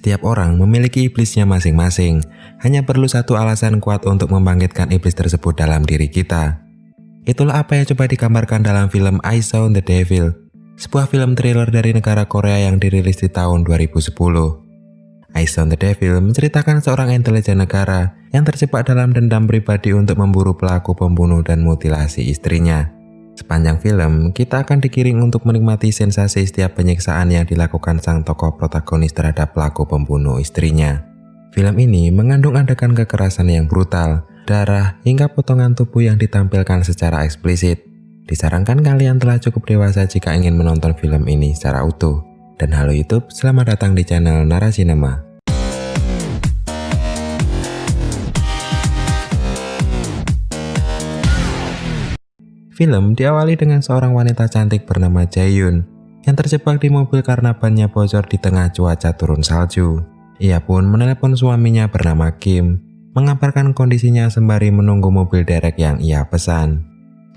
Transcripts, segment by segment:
Setiap orang memiliki iblisnya masing-masing, hanya perlu satu alasan kuat untuk membangkitkan iblis tersebut dalam diri kita. Itulah apa yang coba digambarkan dalam film I Saw the Devil, sebuah film thriller dari negara Korea yang dirilis di tahun 2010. I Saw the Devil menceritakan seorang intelijen negara yang terjebak dalam dendam pribadi untuk memburu pelaku pembunuh dan mutilasi istrinya. Sepanjang film, kita akan digiring untuk menikmati sensasi setiap penyiksaan yang dilakukan sang tokoh protagonis terhadap pelaku pembunuh istrinya. Film ini mengandung adegan kekerasan yang brutal, darah, hingga potongan tubuh yang ditampilkan secara eksplisit. Disarankan kalian telah cukup dewasa jika ingin menonton film ini secara utuh. Dan halo YouTube, selamat datang di channel Narasinema. Film diawali dengan seorang wanita cantik bernama Jaehyun yang terjebak di mobil karena bannya bocor di tengah cuaca turun salju. Ia pun menelepon suaminya bernama Kim, mengabarkan kondisinya sembari menunggu mobil derek yang ia pesan.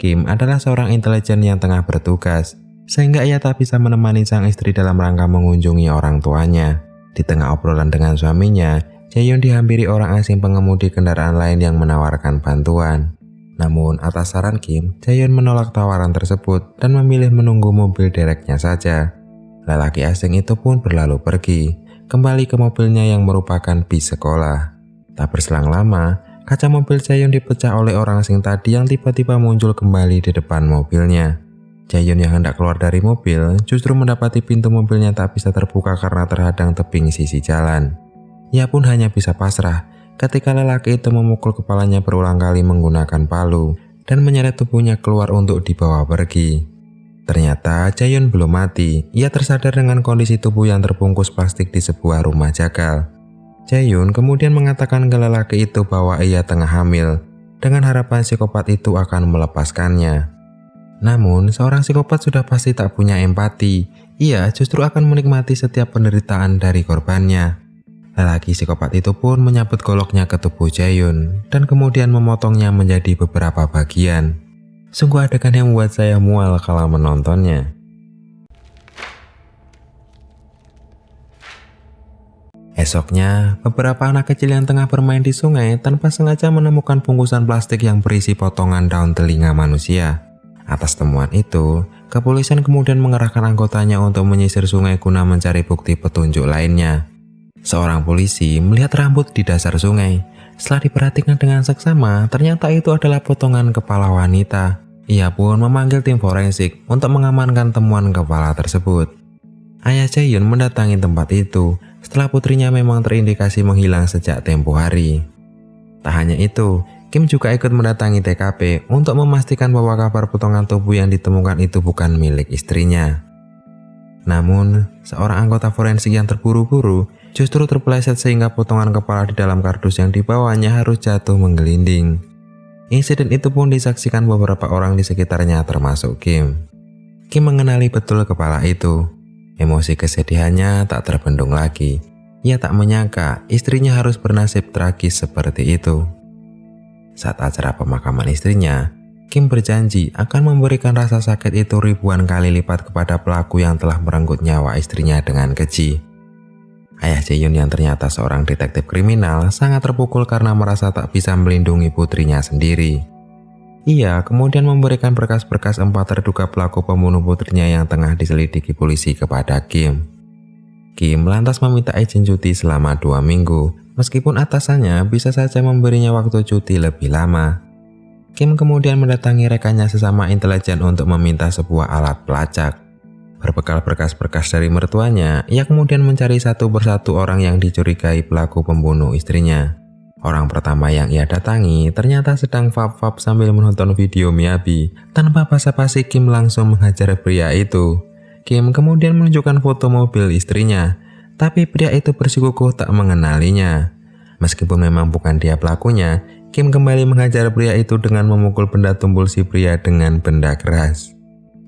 Kim adalah seorang intelijen yang tengah bertugas, sehingga ia tak bisa menemani sang istri dalam rangka mengunjungi orang tuanya. Di tengah obrolan dengan suaminya, Jaehyun dihampiri orang asing pengemudi kendaraan lain yang menawarkan bantuan. Namun atas saran Kim, Jaehyun menolak tawaran tersebut dan memilih menunggu mobil dereknya saja. Lelaki asing itu pun berlalu pergi, kembali ke mobilnya yang merupakan bis sekolah. Tak berselang lama, kaca mobil Jaehyun dipecah oleh orang asing tadi yang tiba-tiba muncul kembali di depan mobilnya. Jaehyun yang hendak keluar dari mobil justru mendapati pintu mobilnya tak bisa terbuka karena terhadang tebing sisi jalan. Ia pun hanya bisa pasrah ketika lelaki itu memukul kepalanya berulang kali menggunakan palu dan menyeret tubuhnya keluar untuk dibawa pergi. Ternyata Jaehyun belum mati, ia tersadar dengan kondisi tubuh yang terbungkus plastik di sebuah rumah jagal. Jaehyun kemudian mengatakan ke lelaki itu bahwa ia tengah hamil, dengan harapan psikopat itu akan melepaskannya. Namun, seorang psikopat sudah pasti tak punya empati, ia justru akan menikmati setiap penderitaan dari korbannya. Lelaki psikopat itu pun menyabet goloknya ke tubuh Jaehyun dan kemudian memotongnya menjadi beberapa bagian. Sungguh adegan yang membuat saya mual kala menontonnya. Esoknya, beberapa anak kecil yang tengah bermain di sungai tanpa sengaja menemukan bungkusan plastik yang berisi potongan daun telinga manusia. Atas temuan itu, kepolisian kemudian mengerahkan anggotanya untuk menyisir sungai guna mencari bukti petunjuk lainnya. Seorang polisi melihat rambut di dasar sungai. Setelah diperhatikan dengan seksama, ternyata itu adalah potongan kepala wanita. Ia pun memanggil tim forensik untuk mengamankan temuan kepala tersebut. Ayah Jaehyun mendatangi tempat itu setelah putrinya memang terindikasi menghilang sejak tempo hari. Tak hanya itu, Kim juga ikut mendatangi TKP untuk memastikan bahwa kabar potongan tubuh yang ditemukan itu bukan milik istrinya. Namun, seorang anggota forensik yang terburu-buru justru terpeleset sehingga potongan kepala di dalam kardus yang dibawanya harus jatuh menggelinding. Insiden itu pun disaksikan beberapa orang di sekitarnya termasuk Kim. Kim mengenali betul kepala itu. Emosi kesedihannya tak terbendung lagi. Ia tak menyangka istrinya harus bernasib tragis seperti itu. Saat acara pemakaman istrinya, Kim berjanji akan memberikan rasa sakit itu ribuan kali lipat kepada pelaku yang telah merenggut nyawa istrinya dengan keji. Ayah Jaehyun yang ternyata seorang detektif kriminal sangat terpukul karena merasa tak bisa melindungi putrinya sendiri. Ia kemudian memberikan berkas-berkas 4 terduga pelaku pembunuh putrinya yang tengah diselidiki polisi kepada Kim. Kim lantas meminta izin cuti selama 2 minggu, meskipun atasannya bisa saja memberinya waktu cuti lebih lama. Kim kemudian mendatangi rekannya sesama intelijen untuk meminta sebuah alat pelacak. Berbekal berkas-berkas dari mertuanya, ia kemudian mencari satu persatu orang yang dicurigai pelaku pembunuh istrinya. Orang pertama yang ia datangi ternyata sedang vape-vape sambil menonton video Miyabi. Tanpa basa-basi, Kim langsung menghajar pria itu. Kim kemudian menunjukkan foto mobil istrinya, tapi pria itu bersikukuh tak mengenalinya. Meskipun memang bukan dia pelakunya, Kim kembali menghajar pria itu dengan memukul benda tumpul si pria dengan benda keras.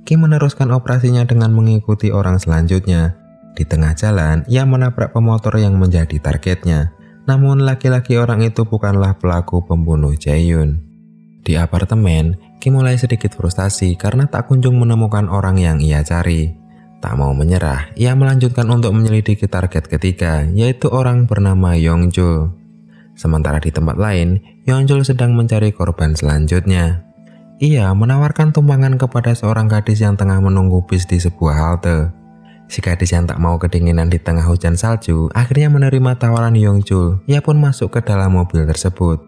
Kim meneruskan operasinya dengan mengikuti orang selanjutnya. Di tengah jalan, ia menabrak pemotor yang menjadi targetnya. Namun laki-laki orang itu bukanlah pelaku pembunuh Jaehyun. Di apartemen, Kim mulai sedikit frustasi karena tak kunjung menemukan orang yang ia cari. Tak mau menyerah, ia melanjutkan untuk menyelidiki target ketiga, yaitu orang bernama Yongjul. Sementara di tempat lain, Yongjul sedang mencari korban selanjutnya. Ia menawarkan tumpangan kepada seorang gadis yang tengah menunggu bis di sebuah halte. Si gadis yang tak mau kedinginan di tengah hujan salju akhirnya menerima tawaran Yongjul. Ia pun masuk ke dalam mobil tersebut.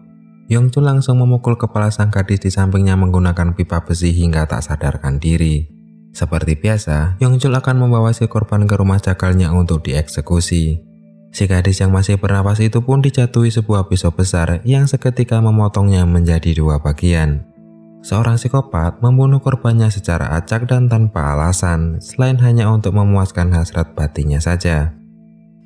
Yongjul langsung memukul kepala sang gadis di sampingnya menggunakan pipa besi hingga tak sadarkan diri. Seperti biasa, Yongjul akan membawa si korban ke rumah jagalnya untuk dieksekusi. Si gadis yang masih bernapas itu pun dijatuhi sebuah pisau besar yang seketika memotongnya menjadi dua bagian. Seorang psikopat membunuh korbannya secara acak dan tanpa alasan, selain hanya untuk memuaskan hasrat batinnya saja.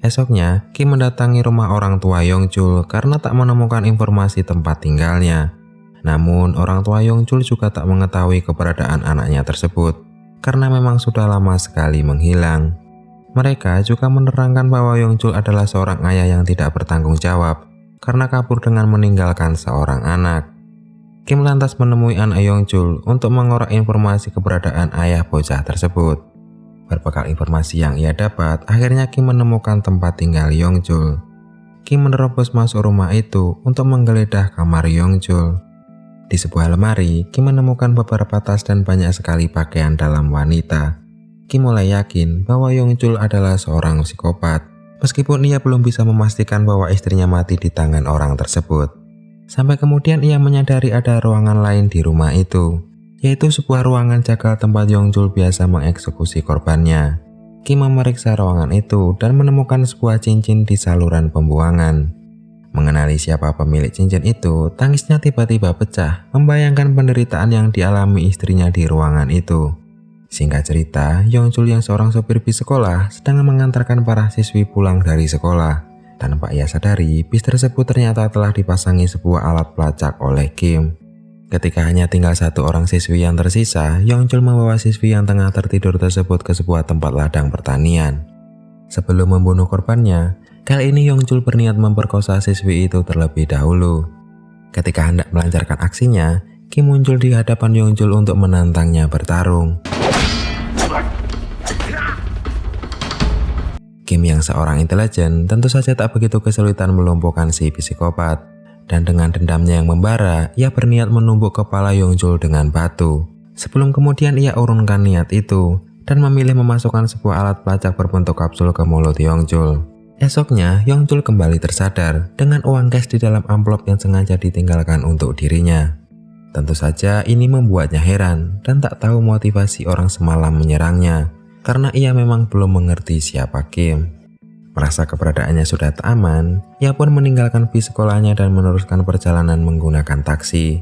Esoknya, Kim mendatangi rumah orang tua Yongjul karena tak menemukan informasi tempat tinggalnya. Namun, orang tua Yongjul juga tak mengetahui keberadaan anaknya tersebut, karena memang sudah lama sekali menghilang. Mereka juga menerangkan bahwa Yongjul adalah seorang ayah yang tidak bertanggung jawab, karena kabur dengan meninggalkan seorang anak. Kim lantas menemui anak Yongjul untuk mengorek informasi keberadaan ayah bocah tersebut. Berbekal informasi yang ia dapat, akhirnya Kim menemukan tempat tinggal Yongjul. Kim menerobos masuk rumah itu untuk menggeledah kamar Yongjul. Di sebuah lemari, Kim menemukan beberapa tas dan banyak sekali pakaian dalam wanita. Kim mulai yakin bahwa Yongjul adalah seorang psikopat, meskipun ia belum bisa memastikan bahwa istrinya mati di tangan orang tersebut. Sampai kemudian ia menyadari ada ruangan lain di rumah itu, yaitu sebuah ruangan jagal tempat Yongjul biasa mengeksekusi korbannya. Kim memeriksa ruangan itu dan menemukan sebuah cincin di saluran pembuangan. Mengenali siapa pemilik cincin itu, tangisnya tiba-tiba pecah, membayangkan penderitaan yang dialami istrinya di ruangan itu. Singkat cerita, Yongjul yang seorang sopir bis sekolah sedang mengantarkan para siswi pulang dari sekolah. Tanpa ia sadari, bis tersebut ternyata telah dipasangi sebuah alat pelacak oleh Kim. Ketika hanya tinggal satu orang siswi yang tersisa, Yongjul membawa siswi yang tengah tertidur tersebut ke sebuah tempat ladang pertanian. Sebelum membunuh korbannya, kali ini Yongjul berniat memperkosa siswi itu terlebih dahulu. Ketika hendak melancarkan aksinya, Kim muncul di hadapan Yongjul untuk menantangnya bertarung. Kim yang seorang intelijen tentu saja tak begitu kesulitan melumpuhkan si psikopat, dan dengan dendamnya yang membara, ia berniat menumbuk kepala Yongjul dengan batu. Sebelum kemudian ia urunkan niat itu dan memilih memasukkan sebuah alat pelacak berbentuk kapsul ke mulut Yongjul. Esoknya, Yongjul kembali tersadar dengan uang cash di dalam amplop yang sengaja ditinggalkan untuk dirinya. Tentu saja ini membuatnya heran dan tak tahu motivasi orang semalam menyerangnya, karena ia memang belum mengerti siapa Kim. Merasa keberadaannya sudah tak aman, ia pun meninggalkan bis sekolahnya dan meneruskan perjalanan menggunakan taksi.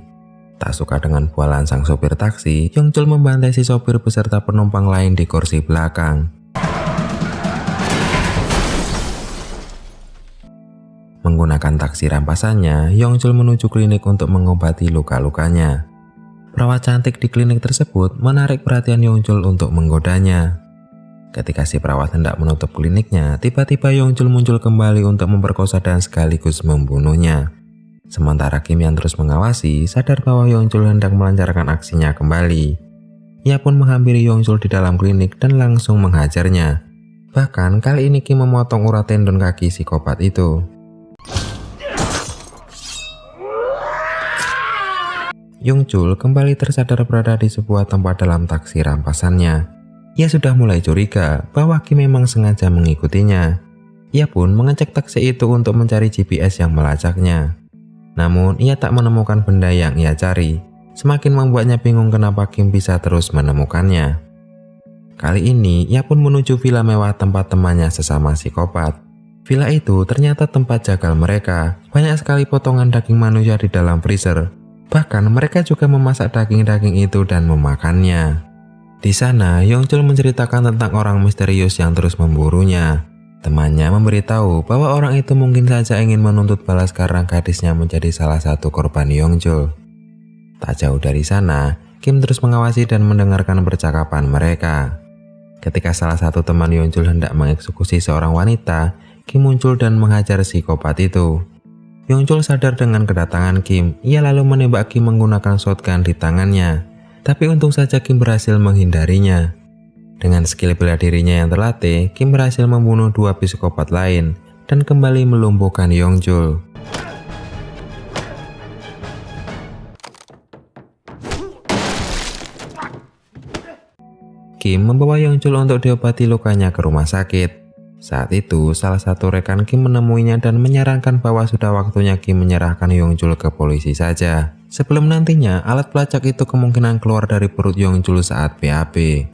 Tak suka dengan bualan sang sopir taksi, Yongjul membantai si sopir beserta penumpang lain di kursi belakang. Menggunakan taksi rampasannya, Yongjul menuju klinik untuk mengobati luka-lukanya. Perawat cantik di klinik tersebut menarik perhatian Yongjul untuk menggodanya. Ketika si perawat hendak menutup kliniknya, tiba-tiba Yongjul muncul kembali untuk memperkosa dan sekaligus membunuhnya. Sementara Kim yang terus mengawasi, sadar bahwa Yongjul hendak melancarkan aksinya kembali. Ia pun menghampiri Yongjul di dalam klinik dan langsung menghajarnya. Bahkan kali ini Kim memotong urat tendon kaki psikopat itu. Yongjul kembali tersadar berada di sebuah tempat dalam taksi rampasannya. Ia sudah mulai curiga bahwa Kim memang sengaja mengikutinya. Ia pun mengecek taksi itu untuk mencari GPS yang melacaknya. Namun ia tak menemukan benda yang ia cari. Semakin membuatnya bingung kenapa Kim bisa terus menemukannya. Kali ini ia pun menuju villa mewah tempat temannya sesama psikopat. Villa itu ternyata tempat jagal mereka. Banyak sekali potongan daging manusia di dalam freezer. Bahkan mereka juga memasak daging-daging itu dan memakannya. Di sana, Yongjul menceritakan tentang orang misterius yang terus memburunya. Temannya memberitahu bahwa orang itu mungkin saja ingin menuntut balas karena gadisnya menjadi salah satu korban Yongjul. Tak jauh dari sana, Kim terus mengawasi dan mendengarkan percakapan mereka. Ketika salah satu teman Yongjul hendak mengeksekusi seorang wanita, Kim muncul dan menghajar psikopat itu. Yongjul sadar dengan kedatangan Kim, ia lalu menembak Kim menggunakan shotgun di tangannya. Tapi untung saja Kim berhasil menghindarinya. Dengan skill bela dirinya yang terlatih, Kim berhasil membunuh 2 psikopat lain dan kembali melumpuhkan Yongjul. Kim membawa Yongjul untuk diobati lukanya ke rumah sakit. Saat itu, salah satu rekan Kim menemuinya dan menyarankan bahwa sudah waktunya Kim menyerahkan Yongjul ke polisi saja. Sebelum nantinya, alat pelacak itu kemungkinan keluar dari perut Yongjul saat BAB.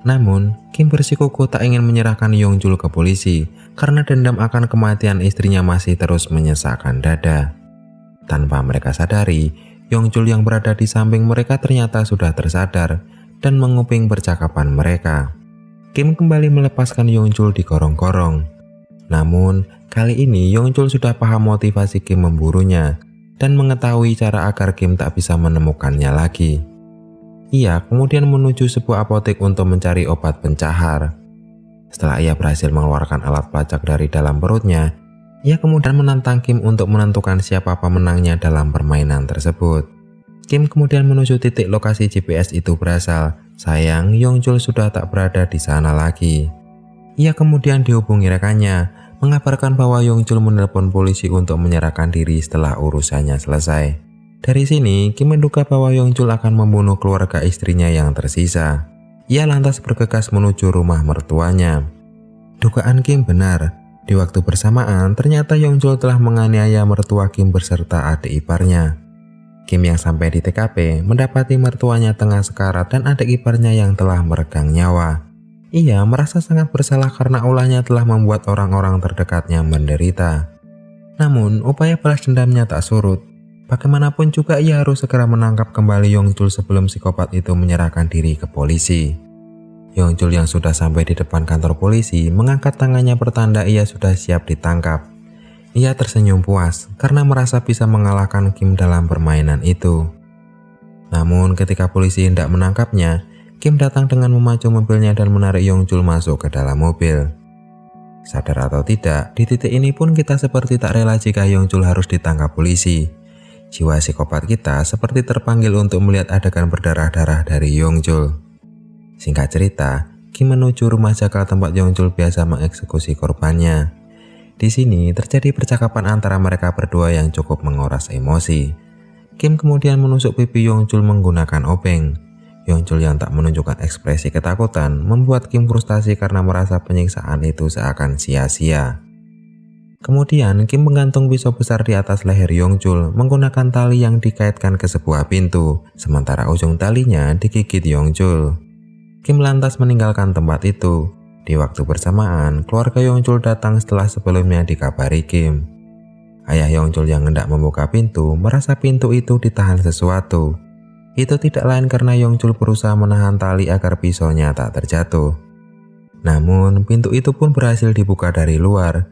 Namun, Kim bersikukuh tak ingin menyerahkan Yongjul ke polisi karena dendam akan kematian istrinya masih terus menyesakkan dada. Tanpa mereka sadari, Yongjul yang berada di samping mereka ternyata sudah tersadar dan menguping percakapan mereka. Kim kembali melepaskan Yongjul di korong-korong. Namun, kali ini Yongjul sudah paham motivasi Kim memburunya dan mengetahui cara agar Kim tak bisa menemukannya lagi. Ia kemudian menuju sebuah apotek untuk mencari obat pencahar. Setelah ia berhasil mengeluarkan alat pelacak dari dalam perutnya, ia kemudian menantang Kim untuk menentukan siapa pemenangnya dalam permainan tersebut. Kim kemudian menuju titik lokasi GPS itu berasal. Sayang, Yongjul sudah tak berada di sana lagi. Ia kemudian dihubungi rekannya, mengabarkan bahwa Yongjul menelpon polisi untuk menyerahkan diri setelah urusannya selesai. Dari sini, Kim menduga bahwa Yongjul akan membunuh keluarga istrinya yang tersisa. Ia lantas bergegas menuju rumah mertuanya. Dugaan Kim benar. Di waktu bersamaan, ternyata Yongjul telah menganiaya mertua Kim berserta adik iparnya. Kim yang sampai di TKP mendapati mertuanya tengah sekarat dan adik iparnya yang telah meregang nyawa. Ia merasa sangat bersalah karena ulahnya telah membuat orang-orang terdekatnya menderita. Namun, upaya balas dendamnya tak surut. Bagaimanapun juga ia harus segera menangkap kembali Yongjul sebelum psikopat itu menyerahkan diri ke polisi. Yongjul yang sudah sampai di depan kantor polisi mengangkat tangannya pertanda ia sudah siap ditangkap. Ia tersenyum puas karena merasa bisa mengalahkan Kim dalam permainan itu. Namun ketika polisi hendak menangkapnya, Kim datang dengan memacu mobilnya dan menarik Yongjul masuk ke dalam mobil. Sadar atau tidak, di titik ini pun kita seperti tak rela jika Yongjul harus ditangkap polisi. Jiwa psikopat kita seperti terpanggil untuk melihat adegan berdarah-darah dari Yongjul. Singkat cerita, Kim menuju rumah jagal tempat Yongjul biasa mengeksekusi korbannya. Di sini terjadi percakapan antara mereka berdua yang cukup menguras emosi. Kim kemudian menusuk pipi Yongjul menggunakan obeng. Yongjul yang tak menunjukkan ekspresi ketakutan membuat Kim frustasi karena merasa penyiksaan itu seakan sia-sia. Kemudian Kim menggantung pisau besar di atas leher Yongjul menggunakan tali yang dikaitkan ke sebuah pintu, sementara ujung talinya digigit Yongjul. Kim lantas meninggalkan tempat itu. Di waktu bersamaan, keluarga Yongjul datang setelah sebelumnya dikabari Kim. Ayah Yongjul yang hendak membuka pintu merasa pintu itu ditahan sesuatu. Itu tidak lain karena Yongjul berusaha menahan tali agar pisaunya tak terjatuh. Namun, pintu itu pun berhasil dibuka dari luar.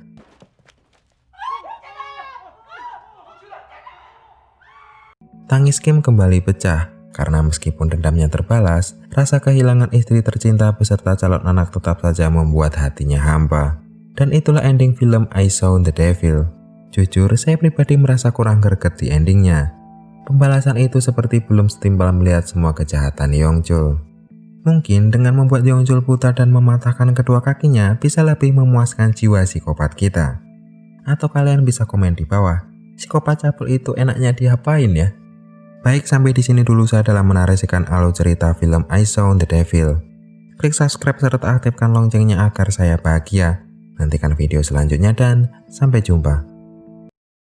Tangis Kim kembali pecah. Karena meskipun dendamnya terbalas, rasa kehilangan istri tercinta beserta calon anak tetap saja membuat hatinya hampa. Dan itulah ending film I Saw the Devil. Jujur, saya pribadi merasa kurang greget di endingnya. Pembalasan itu seperti belum setimpal melihat semua kejahatan Yongjul. Mungkin dengan membuat Yongjul buta dan mematahkan kedua kakinya bisa lebih memuaskan jiwa psikopat kita. Atau kalian bisa komen di bawah, psikopat cabul itu enaknya diapain ya? Baik, sampai di sini dulu saya dalam menarasikan alur cerita film I Saw the Devil. Klik subscribe serta aktifkan loncengnya agar saya bahagia. Nantikan video selanjutnya dan sampai jumpa.